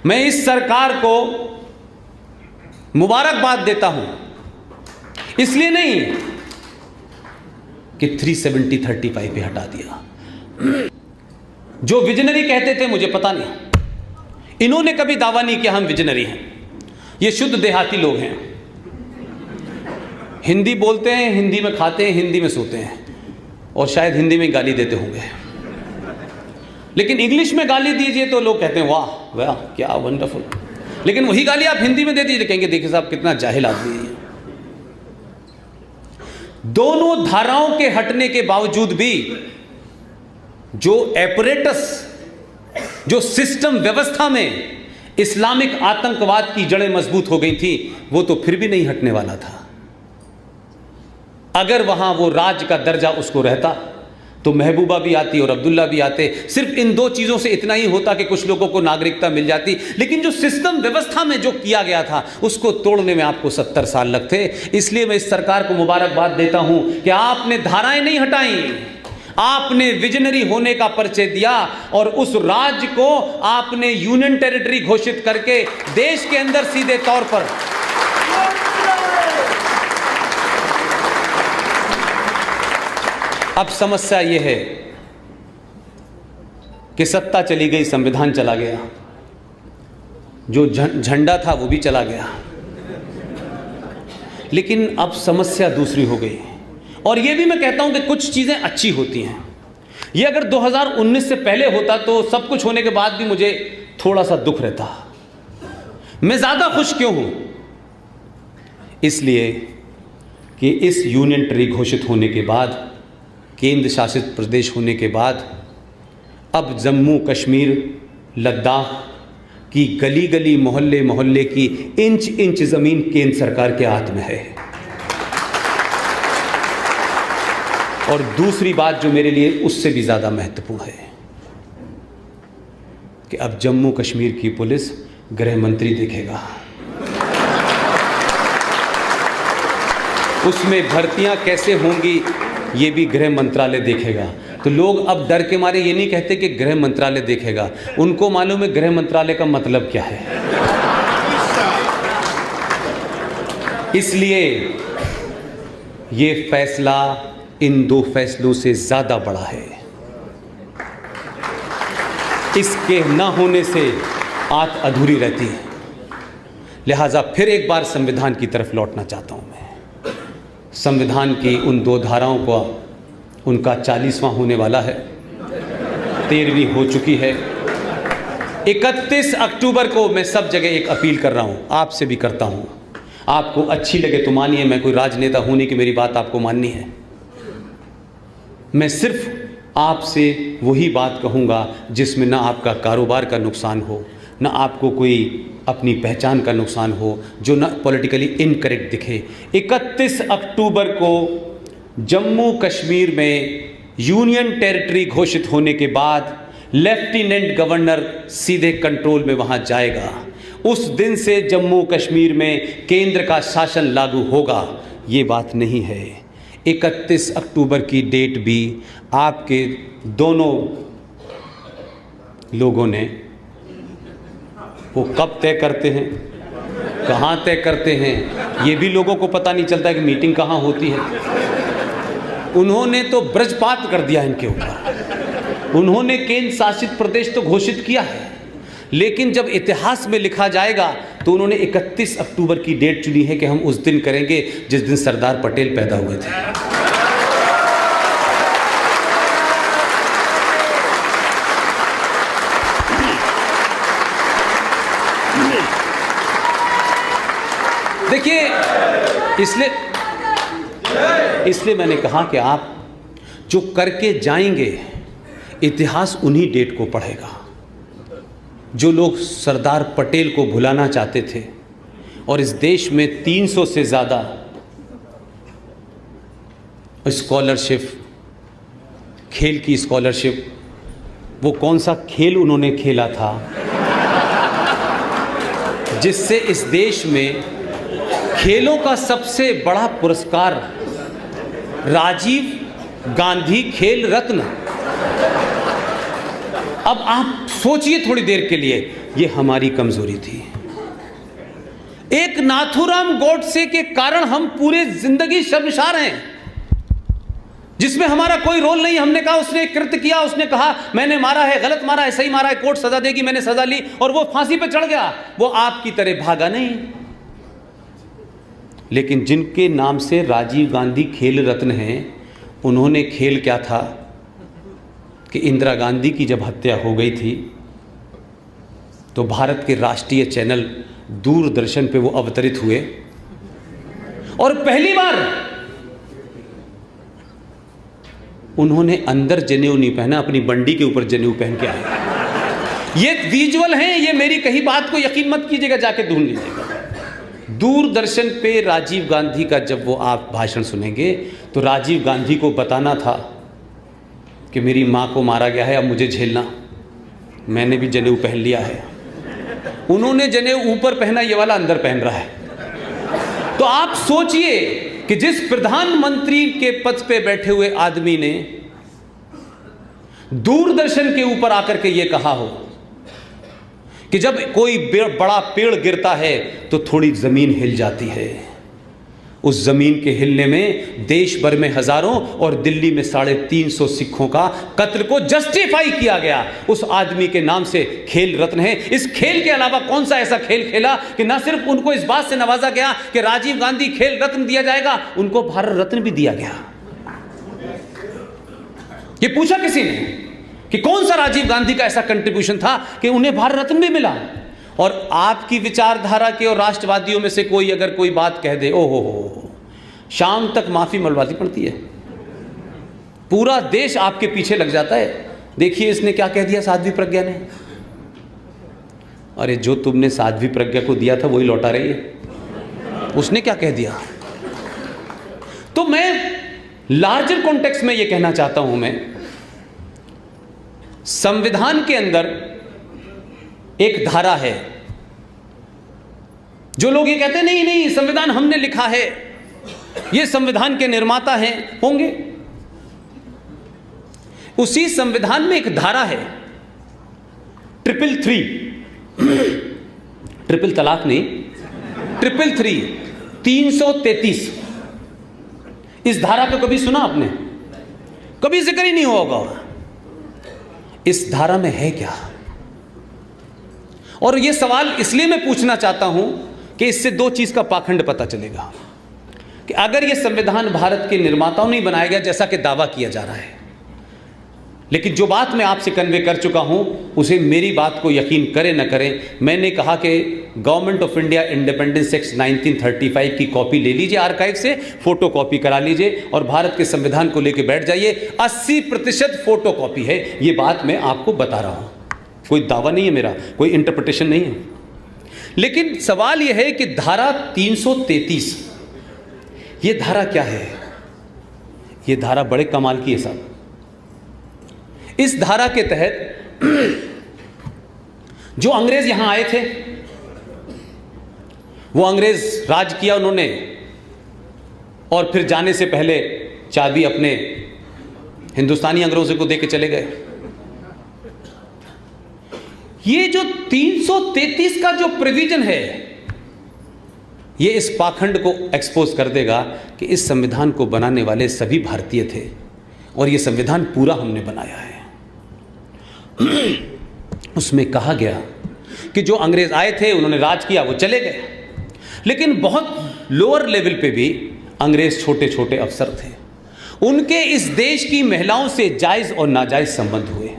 मैं इस सरकार को मुबारकबाद देता हूं, इसलिए नहीं कि 370-35 पे हटा दिया। जो विजनरी कहते थे, मुझे पता नहीं, इन्होंने कभी दावा नहीं किया हम विजनरी हैं। ये शुद्ध देहाती लोग हैं, हिंदी बोलते हैं, हिंदी में खाते हैं, हिंदी में सोते हैं, और शायद हिंदी में गाली देते होंगे। लेकिन इंग्लिश में गाली दीजिए तो लोग कहते हैं वाह वाह क्या वंडरफुल, लेकिन वही गाली आप हिंदी में दे दीजिए, कहेंगे देखिए साहब कितना जाहिल आदमी है। दोनों धाराओं के हटने के बावजूद भी जो एपरेटस, जो सिस्टम व्यवस्था में इस्लामिक आतंकवाद की जड़ें मजबूत हो गई थी, वो तो फिर भी नहीं हटने वाला था। अगर वहां वो राज्य का दर्जा उसको रहता तो महबूबा भी आती और अब्दुल्ला भी आते। सिर्फ इन दो चीजों से इतना ही होता कि कुछ लोगों को नागरिकता मिल जाती, लेकिन जो सिस्टम व्यवस्था में जो किया गया था उसको तोड़ने में आपको 70 साल लगते। इसलिए मैं इस सरकार को मुबारकबाद देता हूं कि आपने धाराएं नहीं हटाई, आपने विजनरी होने का परिचय दिया और उस राज्य को आपने यूनियन टेरिटरी घोषित करके देश के अंदर सीधे तौर पर अब समस्या यह है कि सत्ता चली गई, संविधान चला गया, जो झंडा था वो भी चला गया, लेकिन अब समस्या दूसरी हो गई। और ये भी मैं कहता हूं कि कुछ चीजें अच्छी होती हैं। ये अगर 2019 से पहले होता तो सब कुछ होने के बाद भी मुझे थोड़ा सा दुख रहता। मैं ज्यादा खुश क्यों हूं? इसलिए कि इस यूनियन टेरिटरी घोषित होने के बाद, केंद्र शासित प्रदेश होने के बाद, अब जम्मू कश्मीर, लद्दाख की गली गली, मोहल्ले मोहल्ले की इंच इंच जमीन केंद्र सरकार के हाथ में है। और दूसरी बात जो मेरे लिए उससे भी ज्यादा महत्वपूर्ण है कि अब जम्मू कश्मीर की पुलिस गृह मंत्री देखेगा, उसमें भर्तियां कैसे होंगी ये भी गृह मंत्रालय देखेगा। तो लोग अब डर के मारे ये नहीं कहते कि गृह मंत्रालय देखेगा, उनको मालूम है गृह मंत्रालय का मतलब क्या है। इसलिए ये फैसला इन दो फैसलों से ज्यादा बड़ा है। इसके न होने से आंख अधूरी रहती है। लिहाजा फिर एक बार संविधान की तरफ लौटना चाहता हूं। मैं संविधान की उन दो धाराओं को, उनका 40वां होने वाला है, 13वीं हो चुकी है। 31 अक्टूबर को मैं सब जगह एक अपील कर रहा हूं, आपसे भी करता हूं। आपको अच्छी लगे तो मानिए, मैं कोई राजनेता होने की मेरी बात आपको माननी है। मैं सिर्फ आपसे वही बात कहूँगा जिसमें ना आपका कारोबार का नुकसान हो, ना आपको कोई अपनी पहचान का नुकसान हो, जो ना पॉलिटिकली इनकरेक्ट दिखे। 31 अक्टूबर को जम्मू कश्मीर में यूनियन टेरिटरी घोषित होने के बाद लेफ्टिनेंट गवर्नर सीधे कंट्रोल में वहां जाएगा। उस दिन से जम्मू कश्मीर में केंद्र का शासन लागू होगा। ये बात नहीं है। 31 अक्टूबर की डेट भी आपके दोनों लोगों ने, वो कब तय करते हैं, कहाँ तय करते हैं, ये भी लोगों को पता नहीं चलता कि मीटिंग कहाँ होती है। उन्होंने तो ब्रजपात कर दिया इनके ऊपर। उन्होंने केंद्र शासित प्रदेश तो घोषित किया है, लेकिन जब इतिहास में लिखा जाएगा तो उन्होंने 31 अक्टूबर की डेट चुनी है कि हम उस दिन करेंगे जिस दिन सरदार पटेल पैदा हुए थे। देखिए, इसलिए मैंने कहा कि आप जो करके जाएंगे, इतिहास उन्हीं डेट को पढ़ेगा। जो लोग सरदार पटेल को भुलाना चाहते थे और इस देश में 300 से ज़्यादा स्कॉलरशिप, खेल की स्कॉलरशिप, वो कौन सा खेल उन्होंने खेला था जिससे इस देश में खेलों का सबसे बड़ा पुरस्कार राजीव गांधी खेल रत्न। अब आप सोचिए थोड़ी देर के लिए, ये हमारी कमजोरी थी। एक नाथूराम गोडसे के कारण हम पूरे जिंदगी शर्मसार हैं, जिसमें हमारा कोई रोल नहीं। हमने कहा उसने कृत्य किया, उसने कहा मैंने मारा है, गलत मारा है, सही मारा है, कोर्ट सजा देगी, मैंने सजा ली और वो फांसी पे चढ़ गया। वो आपकी तरह भागा नहीं। लेकिन जिनके नाम से राजीव गांधी खेल रत्न हैं, उन्होंने खेल क्या था कि इंदिरा गांधी की जब हत्या हो गई थी तो भारत के राष्ट्रीय चैनल दूरदर्शन पे वो अवतरित हुए और पहली बार उन्होंने अंदर जनेऊ नहीं पहना, अपनी बंडी के ऊपर जनेऊ पहन के आए। ये विजुअल हैं, ये मेरी कही बात को यकीन मत कीजिएगा, जाके ढूंढ लीजिएगा। दूरदर्शन पे राजीव गांधी का जब वो आप भाषण सुनेंगे तो राजीव गांधी को बताना था कि मेरी मां को मारा गया है, अब मुझे झेलना, मैंने भी जनेऊ पहन लिया है। उन्होंने जनेऊ ऊपर पहना, ये वाला अंदर पहन रहा है। तो आप सोचिए कि जिस प्रधानमंत्री के पद पे बैठे हुए आदमी ने दूरदर्शन के ऊपर आकर के ये कहा हो कि जब कोई बड़ा पेड़ गिरता है तो थोड़ी जमीन हिल जाती है, उस जमीन के हिलने में देश भर में हजारों और दिल्ली में 350 सिखों का कत्ल को जस्टिफाई किया गया। उस आदमी के नाम से खेल रत्न है। इस खेल के अलावा कौन सा ऐसा खेल खेला कि ना सिर्फ उनको इस बात से नवाजा गया कि राजीव गांधी खेल रत्न दिया जाएगा, उनको भारत रत्न भी दिया गया। ये पूछा किसी ने कि कौन सा राजीव गांधी का ऐसा कंट्रीब्यूशन था कि उन्हें भारत रत्न भी मिला। और आपकी विचारधारा के और राष्ट्रवादियों में से कोई अगर कोई बात कह दे, ओहो, शाम तक माफी मलवानी पड़ती है, पूरा देश आपके पीछे लग जाता है। देखिए इसने क्या कह दिया साध्वी प्रज्ञा ने। अरे जो तुमने साध्वी प्रज्ञा को दिया था वही लौटा रही है, उसने क्या कह दिया। तो मैं लार्जर कॉन्टेक्स्ट में यह कहना चाहता हूं, मैं संविधान के अंदर एक धारा है। जो लोग ये कहते हैं नहीं नहीं संविधान हमने लिखा है, ये संविधान के निर्माता हैं, होंगे, उसी संविधान में एक धारा है 333, ट्रिपल तलाक नहीं, 333, 333। इस धारा को कभी सुना आपने? कभी जिक्र ही नहीं होगा। इस धारा में है क्या? और यह सवाल इसलिए मैं पूछना चाहता हूं कि इससे दो चीज का पाखंड पता चलेगा कि अगर यह संविधान भारत के निर्माताओं ने बनाया गया जैसा कि दावा किया जा रहा है, लेकिन जो बात मैं आपसे कन्वे कर चुका हूं उसे मेरी बात को यकीन करें न करें, मैंने कहा कि government of India independence act 1935 की कॉपी ले लीजिए आर्काइव से, फोटो कॉपी करा लीजिए और भारत के संविधान को लेकर बैठ जाइए। 80% फोटो कॉपी है, ये बात मैं आपको बता रहा हूं, कोई दावा नहीं है मेरा, कोई इंटरप्रिटेशन नहीं है। लेकिन सवाल यह है कि धारा 333, ये धारा क्या है? ये धारा बड़े कमाल की है साहब। इस धारा के तहत जो अंग्रेज यहां आए थे, वो अंग्रेज राज किया उन्होंने और फिर जाने से पहले चाबी अपने हिंदुस्तानी अंग्रेजों को देके चले गए। ये जो 333 का जो प्रोविजन है, ये इस पाखंड को एक्सपोज कर देगा कि इस संविधान को बनाने वाले सभी भारतीय थे और ये संविधान पूरा हमने बनाया है। उसमें कहा गया कि जो अंग्रेज आए थे उन्होंने राज किया, वो चले गए, लेकिन बहुत लोअर लेवल पे भी अंग्रेज छोटे छोटे अफसर थे, उनके इस देश की महिलाओं से जायज और नाजायज संबंध हुए।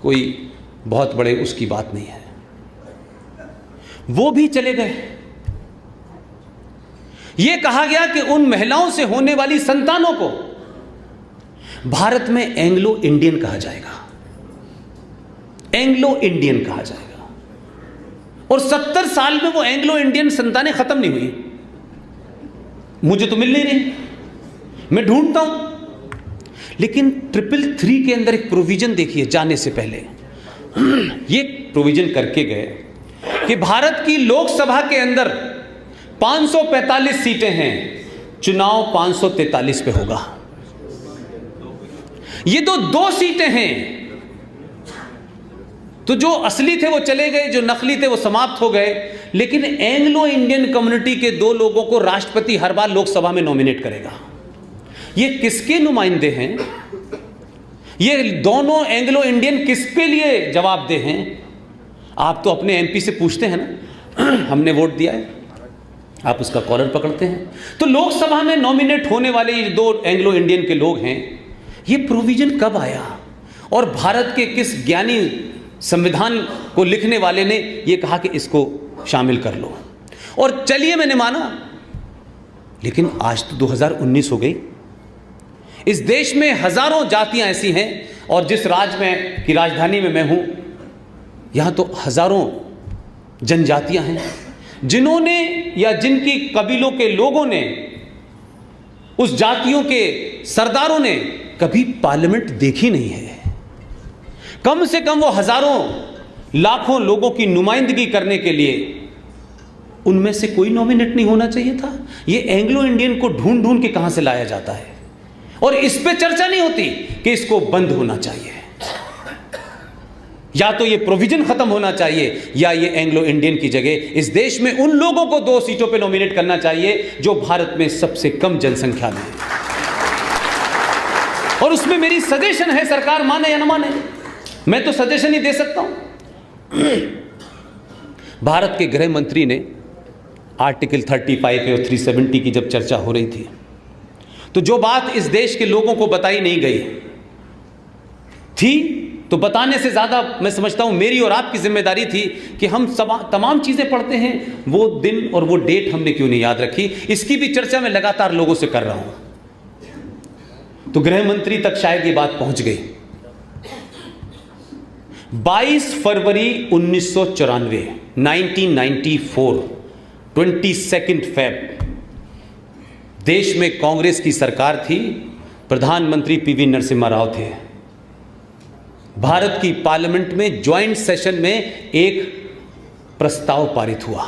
कोई बहुत बड़े उसकी बात नहीं है, वो भी चले गए। यह कहा गया कि उन महिलाओं से होने वाली संतानों को भारत में एंग्लो इंडियन कहा जाएगा, एंग्लो इंडियन कहा जाएगा। और 70 साल में वो एंग्लो इंडियन संतानें खत्म नहीं हुई, मुझे तो मिल नहीं रही, मैं ढूंढता हूं। लेकिन 333 के अंदर एक प्रोविजन देखिए, जाने से पहले ये प्रोविजन करके गए कि भारत की लोकसभा के अंदर 545 सीटें हैं, चुनाव 543 पे होगा। ये तो 2 सीटें हैं तो जो असली थे वो चले गए, जो नकली थे वो समाप्त हो गए। लेकिन एंग्लो इंडियन कम्युनिटी के 2 लोगों को राष्ट्रपति हर बार लोकसभा में नॉमिनेट करेगा। ये किसके नुमाइंदे हैं? ये दोनों एंग्लो इंडियन किसके लिए जवाबदेह हैं? आप तो अपने एमपी से पूछते हैं ना, हमने वोट दिया है, आप उसका कॉलर पकड़ते हैं। तो लोकसभा में नॉमिनेट होने वाले ये 2 एंग्लो इंडियन के लोग हैं। ये प्रोविजन कब आया और भारत के किस ज्ञानी संविधान को लिखने वाले ने ये कहा कि इसको शामिल कर लो? और चलिए मैंने माना, लेकिन आज तो 2019 हो गई। इस देश में हजारों जातियां ऐसी हैं, और जिस राज्य में की राजधानी में मैं हूं, यहां तो हजारों जनजातियां हैं जिन्होंने या जिनकी कबीलों के लोगों ने, उस जातियों के सरदारों ने कभी पार्लियामेंट देखी नहीं है। कम से कम वो हजारों लाखों लोगों की नुमाइंदगी करने के लिए उनमें से कोई नॉमिनेट नहीं होना चाहिए था। ये एंग्लो इंडियन को ढूंढ ढूंढ के कहां से लाया जाता है, और इस पे चर्चा नहीं होती कि इसको बंद होना चाहिए, या तो ये प्रोविजन खत्म होना चाहिए, या ये एंग्लो इंडियन की जगह इस देश में उन लोगों को 2 सीटों पे नॉमिनेट करना चाहिए जो भारत में सबसे कम जनसंख्या में है। और उसमें मेरी सजेशन है, सरकार माने या न माने, मैं तो सजेशन ही दे सकता हूं। भारत के गृह मंत्री ने आर्टिकल 35 और 370 की जब चर्चा हो रही थी, तो जो बात इस देश के लोगों को बताई नहीं गई थी, तो बताने से ज़्यादा मैं समझता हूं मेरी और आपकी जिम्मेदारी थी कि हम सब तमाम चीज़ें पढ़ते हैं, वो दिन और वो डेट हमने क्यों नहीं याद रखी। इसकी भी चर्चा मैं लगातार लोगों से कर रहा हूं। तो गृह मंत्री तक शायद ये बात पहुंच गई। 22 फरवरी 1994, 1994, 22 फेब, देश में कांग्रेस की सरकार थी, प्रधानमंत्री पीवी नरसिम्हा राव थे। भारत की पार्लियामेंट में ज्वाइंट सेशन में एक प्रस्ताव पारित हुआ।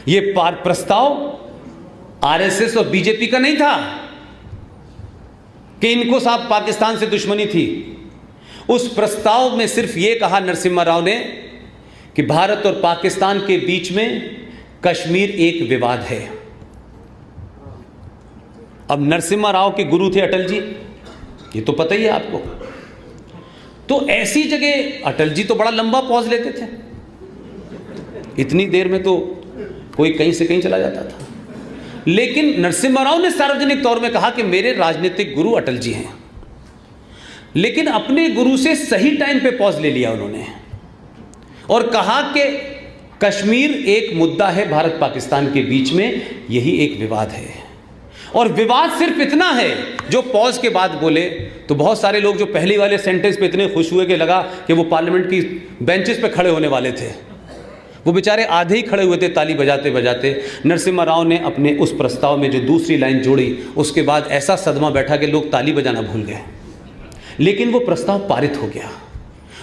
यह प्रस्ताव आरएसएस और बीजेपी का नहीं था कि इनको साहब पाकिस्तान से दुश्मनी थी। उस प्रस्ताव में सिर्फ यह कहा नरसिम्हा राव ने कि भारत और पाकिस्तान के बीच में कश्मीर एक विवाद है। अब नरसिम्हा राव के गुरु थे अटल जी, ये तो पता ही है आपको। तो ऐसी जगह अटल जी तो बड़ा लंबा पॉज लेते थे, इतनी देर में तो कोई कहीं से कहीं चला जाता था। लेकिन नरसिम्हा राव ने सार्वजनिक तौर में कहा कि मेरे राजनीतिक गुरु अटल जी हैं, लेकिन अपने गुरु से सही टाइम पे पॉज ले लिया उन्होंने और कहा कि कश्मीर एक मुद्दा है भारत पाकिस्तान के बीच में, यही एक विवाद है। और विवाद सिर्फ इतना है, जो पॉज के बाद बोले तो बहुत सारे लोग जो पहले वाले सेंटेंस पे इतने खुश हुए कि लगा कि वो पार्लियामेंट की बेंचेस पे खड़े होने वाले थे, वो बेचारे आधे ही खड़े हुए थे ताली बजाते बजाते। नरसिम्हा राव ने अपने उस प्रस्ताव में जो दूसरी लाइन जोड़ी, उसके बाद ऐसा सदमा बैठा कि लोग ताली बजाना भूल गए, लेकिन वो प्रस्ताव पारित हो गया।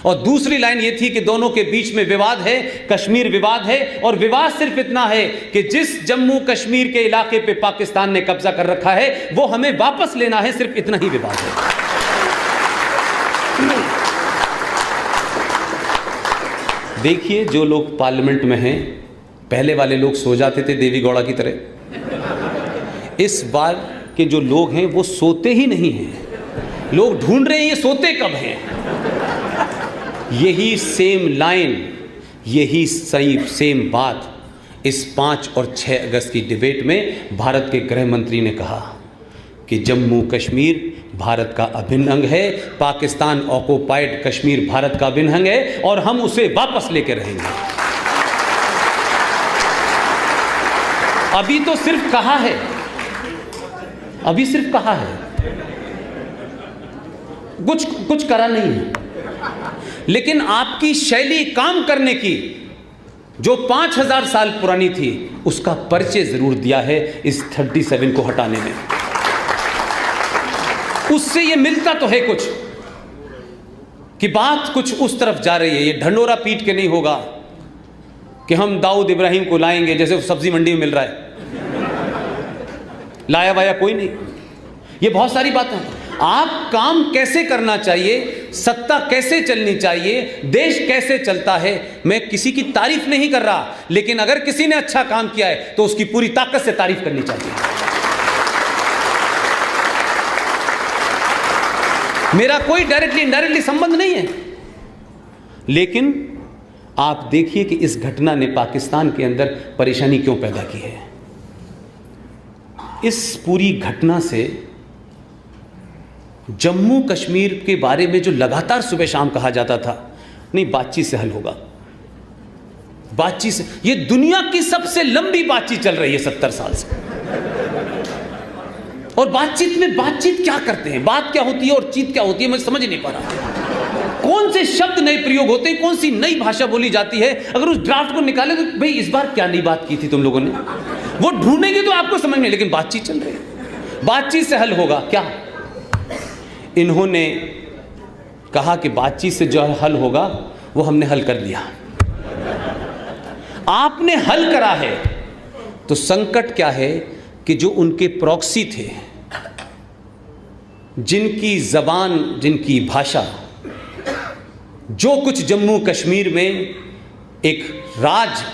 और दूसरी लाइन ये थी कि दोनों के बीच में विवाद है, कश्मीर विवाद है, और विवाद सिर्फ इतना है कि जिस जम्मू कश्मीर के इलाके पे पाकिस्तान ने कब्जा कर रखा है वो हमें वापस लेना है, सिर्फ इतना ही विवाद है। देखिए, जो लोग पार्लियामेंट में हैं, पहले वाले लोग सो जाते थे देवी गौड़ा की तरह, इस बार के जो लोग हैं वो सोते ही नहीं हैं। लोग ढूंढ रहे हैं ये सोते कब हैं। यही सेम लाइन, यही सेम बात इस 5 और 6 अगस्त की डिबेट में भारत के गृह मंत्री ने कहा कि जम्मू कश्मीर भारत का अभिन्न अंग है, पाकिस्तान ऑक्युपाइड कश्मीर भारत का अभिन्न अंग है और हम उसे वापस लेके रहेंगे। अभी तो सिर्फ कहा है, अभी सिर्फ कहा है, कुछ करा नहीं है। लेकिन आपकी शैली काम करने की जो 5000 साल पुरानी थी, उसका परिचय जरूर दिया है इस 37 को हटाने में। उससे ये मिलता तो है कुछ कि बात कुछ उस तरफ जा रही है। ये ढंडोरा पीट के नहीं होगा कि हम दाऊद इब्राहिम को लाएंगे जैसे सब्जी मंडी में मिल रहा है, लाया वाया कोई नहीं। ये बहुत सारी बातें। आप काम कैसे करना चाहिए, सत्ता कैसे चलनी चाहिए, देश कैसे चलता है। मैं किसी की तारीफ नहीं कर रहा, लेकिन अगर किसी ने अच्छा काम किया है तो उसकी पूरी ताकत से तारीफ करनी चाहिए। मेरा कोई डायरेक्टली इनडायरेक्टली संबंध नहीं है, लेकिन आप देखिए कि इस घटना ने पाकिस्तान के अंदर परेशानी क्यों पैदा की है। इस पूरी घटना से जम्मू कश्मीर के बारे में जो लगातार सुबह शाम कहा जाता था, नहीं बातचीत से हल होगा, बातचीत से, ये दुनिया की सबसे लंबी बातचीत चल रही है 70 साल से। और बातचीत में बातचीत क्या करते हैं, बात क्या होती है और चीत क्या होती है, मैं समझ नहीं पा रहा। कौन से शब्द नए प्रयोग होते हैं, कौन सी नई भाषा बोली जाती है। अगर उस ड्राफ्ट को निकाले तो भाई इस बार क्या नई बात की थी तुम लोगों ने, वो ढूंढेंगे तो आपको समझ में। लेकिन बातचीत चल रही है, बातचीत से हल होगा क्या। इन्होंने कहा कि बातचीत से जो हल होगा वो हमने हल कर लिया। आपने हल करा है तो संकट क्या है कि जो उनके प्रॉक्सी थे, जिनकी जबान, जिनकी भाषा, जो कुछ जम्मू कश्मीर में एक राज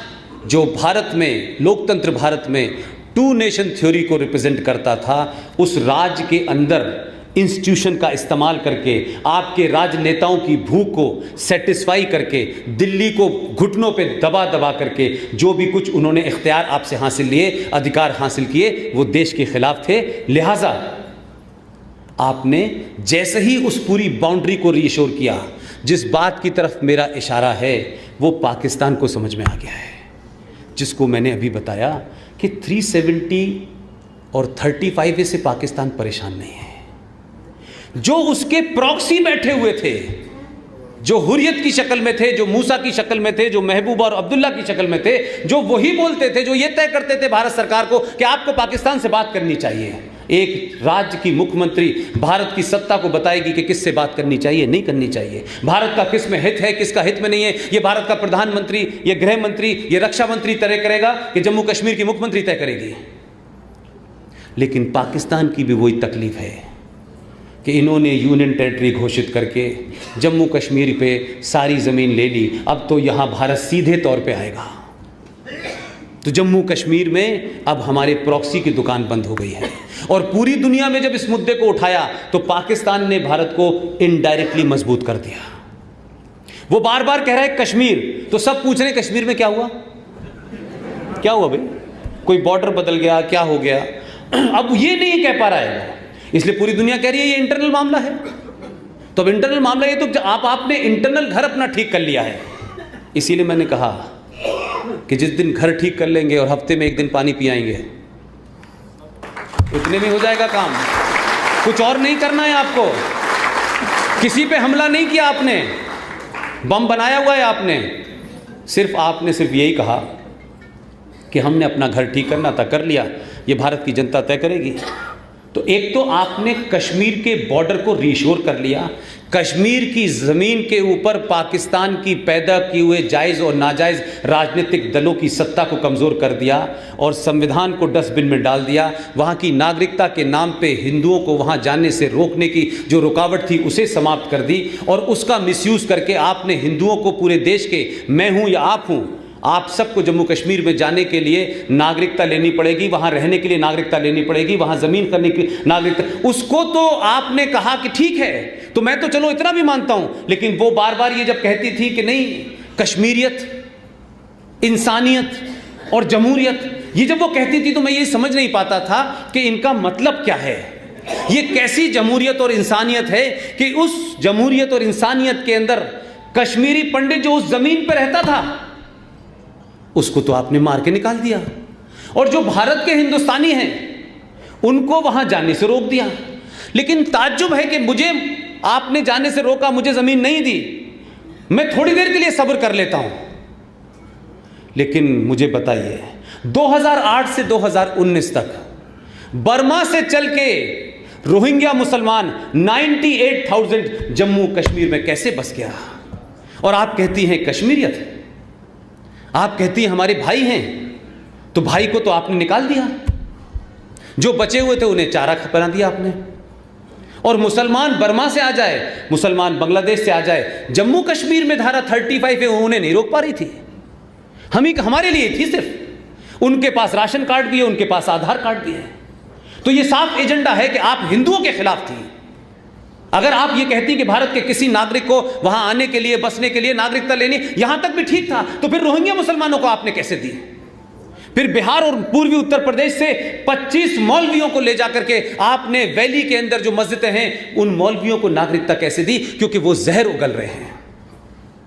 जो भारत में, लोकतंत्र भारत में 2 नेशन थ्योरी को रिप्रेजेंट करता था, उस राज के अंदर इंस्टीट्यूशन का इस्तेमाल करके, आपके राजनेताओं की भूख को सेटिस्फाई करके, दिल्ली को घुटनों पे दबा दबा करके जो भी कुछ उन्होंने इख्तियार आपसे हासिल लिए, अधिकार हासिल किए, वो देश के खिलाफ थे। लिहाजा आपने जैसे ही उस पूरी बाउंड्री को रीअश्योर किया, जिस बात की तरफ मेरा इशारा है वो पाकिस्तान को समझ में आ गया है, जिसको मैंने अभी बताया कि 370 और 35A से पाकिस्तान परेशान नहीं है। जो उसके प्रॉक्सी बैठे हुए थे, जो हुर्रियत की शक्ल में थे, जो मूसा की शक्ल में थे, जो महबूबा और अब्दुल्ला की शक्ल में थे, जो वही बोलते थे, जो ये तय करते थे भारत सरकार को कि आपको पाकिस्तान से बात करनी चाहिए। एक राज्य की मुख्यमंत्री भारत की सत्ता को बताएगी कि किससे बात करनी चाहिए, नहीं करनी चाहिए, भारत का किस में हित है, किसका हित में नहीं है, ये भारत का प्रधानमंत्री, ये गृह मंत्री, ये रक्षा मंत्री तय करेगा कि जम्मू कश्मीर की मुख्यमंत्री तय करेगी। लेकिन पाकिस्तान की भी वही तकलीफ है कि इन्होंने यूनियन टेरिटरी घोषित करके जम्मू कश्मीर पे सारी ज़मीन ले ली। अब तो यहाँ भारत सीधे तौर पे आएगा, तो जम्मू कश्मीर में अब हमारे प्रॉक्सी की दुकान बंद हो गई है। और पूरी दुनिया में जब इस मुद्दे को उठाया तो पाकिस्तान ने भारत को इनडायरेक्टली मजबूत कर दिया। वो बार बार कह रहा है कश्मीर, तो सब पूछ रहे हैं कश्मीर में क्या हुआ, क्या हुआ भाई, कोई बॉर्डर बदल गया, क्या हो गया। अब ये नहीं कह पा रहा है, इसलिए पूरी दुनिया कह रही है ये इंटरनल मामला है। तो अब इंटरनल मामला ये, तो आपने इंटरनल घर अपना ठीक कर लिया है। इसीलिए मैंने कहा कि जिस दिन घर ठीक कर लेंगे और हफ्ते में 1 दिन पानी पियाएंगे, उतने में हो जाएगा काम। कुछ और नहीं करना है आपको। किसी पे हमला नहीं किया आपने, बम बनाया हुआ है आपने, आपने सिर्फ यही कहा कि हमने अपना घर ठीक करना था, कर लिया, ये भारत की जनता तय करेगी। तो एक तो आपने कश्मीर के बॉर्डर को रीश्योर कर लिया, कश्मीर की ज़मीन के ऊपर पाकिस्तान की पैदा किए हुए जायज़ और नाजायज़ राजनीतिक दलों की सत्ता को कमज़ोर कर दिया और संविधान को डस्टबिन में डाल दिया। वहाँ की नागरिकता के नाम पे हिंदुओं को वहाँ जाने से रोकने की जो रुकावट थी उसे समाप्त कर दी, और उसका मिसयूज़ करके आपने हिंदुओं को पूरे देश के, मैं हूँ या आप हूँ, आप सबको जम्मू कश्मीर में जाने के लिए नागरिकता लेनी पड़ेगी, वहाँ रहने के लिए नागरिकता लेनी पड़ेगी, वहाँ ज़मीन करने की नागरिकता, उसको तो आपने कहा कि ठीक है। तो मैं तो चलो इतना भी मानता हूँ, लेकिन वो बार बार ये जब कहती थी कि नहीं कश्मीरियत, इंसानियत और जमहूरियत, ये जब वो कहती थी तो मैं ये समझ नहीं पाता था कि इनका मतलब क्या है। ये कैसी जमहूरियत और इंसानियत है कि उस जमहूरियत और इंसानियत के अंदर कश्मीरी पंडित जो उस ज़मीन पर रहता था उसको तो आपने मार के निकाल दिया, और जो भारत के हिंदुस्तानी हैं उनको वहां जाने से रोक दिया। लेकिन ताज्जुब है कि मुझे आपने जाने से रोका, मुझे ज़मीन नहीं दी, मैं थोड़ी देर के लिए सब्र कर लेता हूं। लेकिन मुझे बताइए 2008 से 2019 तक बर्मा से चल के रोहिंग्या मुसलमान 98,000 जम्मू कश्मीर में कैसे बस गया। और आप कहती हैं कश्मीरियत, आप कहती हैं हमारे भाई हैं, तो भाई को तो आपने निकाल दिया, जो बचे हुए थे उन्हें चारा बना दिया आपने, और मुसलमान बर्मा से आ जाए, मुसलमान बांग्लादेश से आ जाए, जम्मू कश्मीर में धारा 35 है उन्हें नहीं रोक पा रही थी, हमारे लिए थी सिर्फ। उनके पास राशन कार्ड भी है, उनके पास आधार कार्ड भी है। तो ये साफ एजेंडा है कि आप हिंदुओं के खिलाफ थी। अगर आप ये कहती कि भारत के किसी नागरिक को वहां आने के लिए, बसने के लिए नागरिकता लेनी, यहां तक भी ठीक था, तो फिर रोहिंग्या मुसलमानों को आपने कैसे दी? फिर बिहार और पूर्वी उत्तर प्रदेश से 25 मौलवियों को ले जाकर के आपने वैली के अंदर जो मस्जिदें हैं उन मौलवियों को नागरिकता कैसे दी? क्योंकि वो जहर उगल रहे हैं।